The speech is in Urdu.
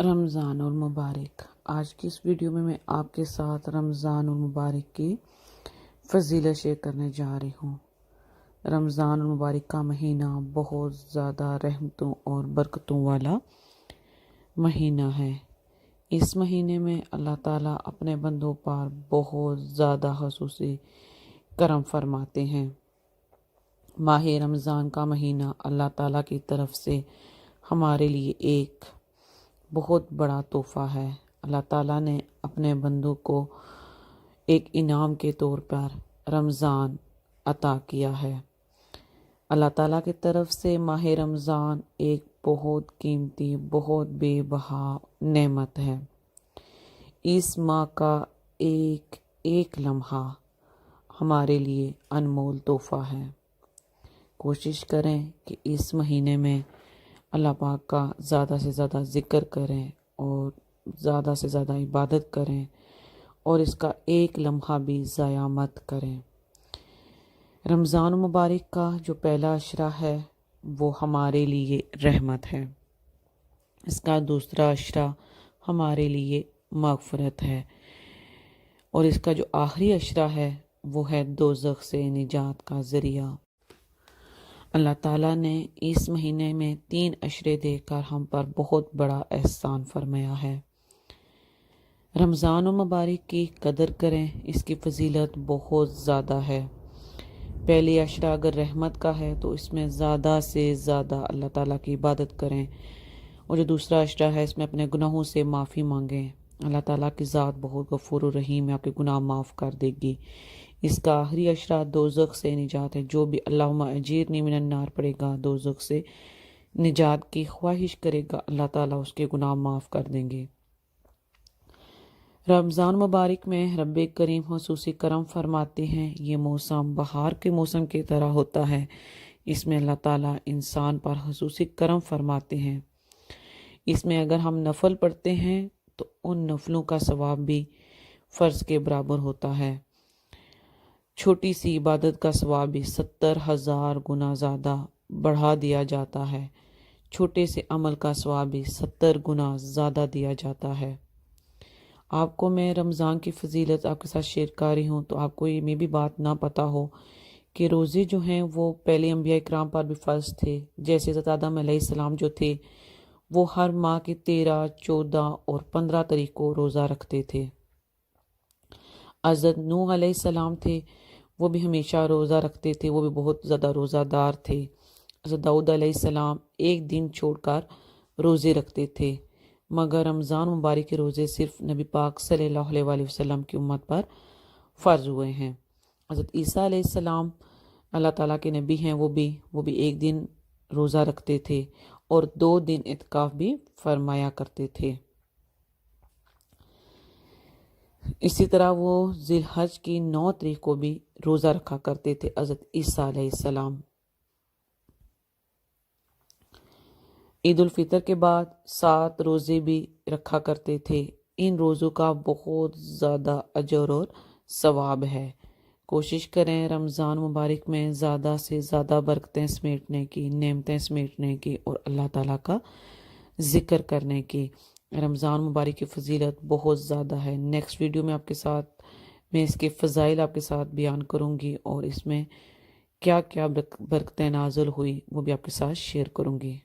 رمضان المبارک۔ آج کی اس ویڈیو میں آپ کے ساتھ رمضان المبارک کی فضیلت شیئر کرنے جا رہی ہوں۔ رمضان المبارک کا مہینہ بہت زیادہ رحمتوں اور برکتوں والا مہینہ ہے۔ اس مہینے میں اللہ تعالیٰ اپنے بندوں پر بہت زیادہ خصوصی کرم فرماتے ہیں۔ ماہ رمضان کا مہینہ اللہ تعالیٰ کی طرف سے ہمارے لیے ایک بہت بڑا تحفہ ہے۔ اللہ تعالیٰ نے اپنے بندوں کو ایک انعام کے طور پر رمضان عطا کیا ہے۔ اللہ تعالیٰ کی طرف سے ماہ رمضان ایک بہت قیمتی، بہت بے بہا نعمت ہے۔ اس ماہ کا ایک ایک لمحہ ہمارے لیے انمول تحفہ ہے۔ کوشش کریں کہ اس مہینے میں اللہ پاک کا زیادہ سے زیادہ ذکر کریں اور زیادہ سے زیادہ عبادت کریں اور اس کا ایک لمحہ بھی ضائع مت کریں۔ رمضان مبارک کا جو پہلا عشرہ ہے وہ ہمارے لیے رحمت ہے۔ اس کا دوسرا عشرہ ہمارے لیے مغفرت ہے اور اس کا جو آخری عشرہ ہے وہ ہے دوزخ سے نجات کا ذریعہ۔ اللہ تعالیٰ نے اس مہینے میں 3 عشرے دے کر ہم پر بہت بڑا احسان فرمایا ہے۔ رمضان مبارک کی قدر کریں، اس کی فضیلت بہت زیادہ ہے۔ پہلی عشرہ اگر رحمت کا ہے تو اس میں زیادہ سے زیادہ اللہ تعالیٰ کی عبادت کریں، اور جو دوسرا عشرہ ہے اس میں اپنے گناہوں سے معافی مانگیں۔ اللہ تعالیٰ کی ذات بہت غفور و رحیم ہے، آپ کے گناہ معاف کر دے گی۔ اس کا آخری عشرہ دوزخ سے نجات ہے۔ جو بھی اللہم اجیرنی من النار پڑھے گا، دوزخ سے نجات کی خواہش کرے گا، اللہ تعالیٰ اس کے گناہ معاف کر دیں گے۔ رمضان مبارک میں رب کریم خصوصی کرم فرماتے ہیں۔ یہ موسم بہار کے موسم کی طرح ہوتا ہے۔ اس میں اللہ تعالیٰ انسان پر خصوصی کرم فرماتے ہیں۔ اس میں اگر ہم نفل پڑھتے ہیں تو ان نفلوں کا ثواب بھی فرض کے برابر ہوتا ہے۔ چھوٹی سی عبادت کا ثواب بھی 70,000 گنا زیادہ بڑھا دیا جاتا ہے۔ چھوٹے سے عمل کا ثواب بھی 70 گنا زیادہ دیا جاتا ہے۔ آپ کو میں رمضان کی فضیلت آپ کے ساتھ شیئر کر رہی ہوں تو آپ کو یہ میں بھی بات نہ پتہ ہو کہ روزے جو ہیں وہ پہلے انبیاء کرام پر بھی فرض تھے۔ جیسے حضرت آدم علیہ السلام جو تھے وہ ہر ماہ کے 13، 14 اور 15 تاریخ کو روزہ رکھتے تھے۔ حضرت نوح علیہ السلام تھے، وہ بھی ہمیشہ روزہ رکھتے تھے، وہ بھی بہت زیادہ روزہ دار تھے۔ حضرت داؤد علیہ السلام ایک دن چھوڑ کر روزے رکھتے تھے، مگر رمضان مبارک کے روزے صرف نبی پاک صلی اللہ علیہ وآلہ وسلم کی امت پر فرض ہوئے ہیں۔ حضرت عیسیٰ علیہ السلام اللہ تعالیٰ کے نبی ہیں، وہ بھی ایک دن روزہ رکھتے تھے اور 2 دن اعتکاف بھی فرمایا کرتے تھے۔ اسی طرح وہ ذی الحج کی 9 تاریخ کو بھی روزہ رکھا کرتے تھے حضرت عیسیٰ علیہ السلام۔ عید الفطر کے بعد 7 روزے بھی رکھا کرتے تھے۔ ان روزوں کا بہت زیادہ اجر اور ثواب ہے۔ کوشش کریں رمضان مبارک میں زیادہ سے زیادہ برکتیں سمیٹنے کی، نعمتیں سمیٹنے کی اور اللہ تعالیٰ کا ذکر کرنے کی۔ رمضان مبارک کی فضیلت بہت زیادہ ہے۔ نیکسٹ ویڈیو میں آپ کے ساتھ میں اس کے فضائل آپ کے ساتھ بیان کروں گی اور اس میں کیا کیا برکتیں نازل ہوئی وہ بھی آپ کے ساتھ شیئر کروں گی۔